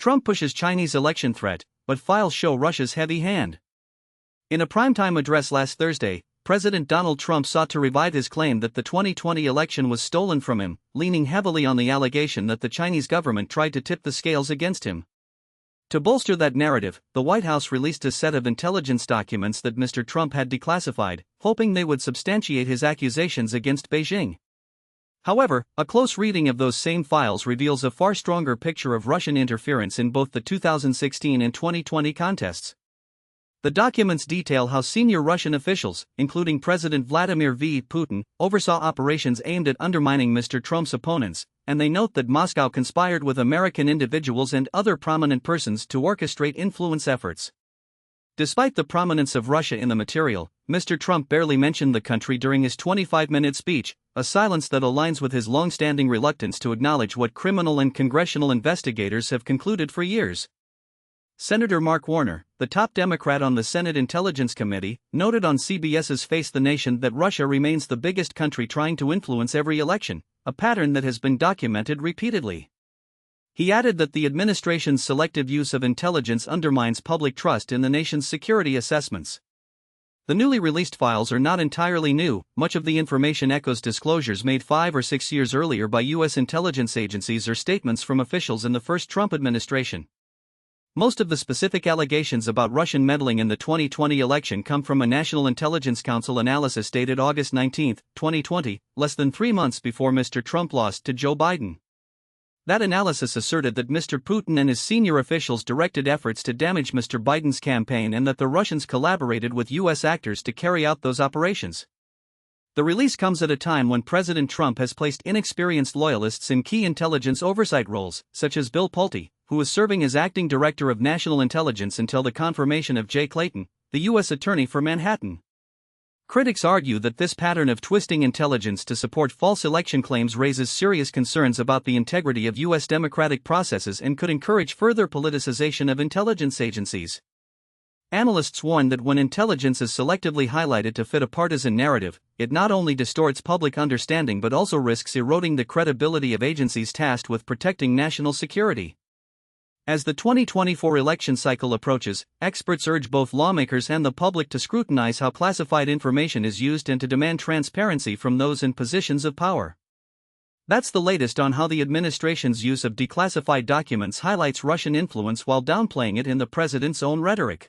Trump pushes Chinese election threat, but files show Russia's heavy hand. In a primetime address last Thursday, President Donald Trump sought to revive his claim that the 2020 election was stolen from him, leaning heavily on the allegation that the Chinese government tried to tip the scales against him. To bolster that narrative, the White House released a set of intelligence documents that Mr. Trump had declassified, hoping they would substantiate his accusations against Beijing. However, a close reading of those same files reveals a far stronger picture of Russian interference in both the 2016 and 2020 contests. The documents detail how senior Russian officials, including President Vladimir Putin, oversaw operations aimed at undermining Mr. Trump's opponents, and they note that Moscow conspired with American individuals and other prominent persons to orchestrate influence efforts. Despite the prominence of Russia in the material, Mr. Trump barely mentioned the country during his 25-minute speech, a silence that aligns with his long-standing reluctance to acknowledge what criminal and congressional investigators have concluded for years. Senator Mark Warner, the top Democrat on the Senate Intelligence Committee, noted on CBS's Face the Nation that Russia remains the biggest country trying to influence every election, a pattern that has been documented repeatedly. He added that the administration's selective use of intelligence undermines public trust in the nation's security assessments. The newly released files are not entirely new. Much of the information echoes disclosures made 5 or 6 years earlier by U.S. intelligence agencies or statements from officials in the first Trump administration. Most of the specific allegations about Russian meddling in the 2020 election come from a National Intelligence Council analysis dated August 19, 2020, less than 3 months before Mr. Trump lost to Joe Biden. That analysis asserted that Mr. Putin and his senior officials directed efforts to damage Mr. Biden's campaign and that the Russians collaborated with U.S. actors to carry out those operations. The release comes at a time when President Trump has placed inexperienced loyalists in key intelligence oversight roles, such as Bill Pulte, who was serving as acting director of national intelligence until the confirmation of Jay Clayton, the U.S. Attorney for Manhattan. Critics argue that this pattern of twisting intelligence to support false election claims raises serious concerns about the integrity of U.S. democratic processes and could encourage further politicization of intelligence agencies. Analysts warn that when intelligence is selectively highlighted to fit a partisan narrative, it not only distorts public understanding but also risks eroding the credibility of agencies tasked with protecting national security. As the 2024 election cycle approaches, experts urge both lawmakers and the public to scrutinize how classified information is used and to demand transparency from those in positions of power. That's the latest on how the administration's use of declassified documents highlights Russian influence while downplaying it in the president's own rhetoric.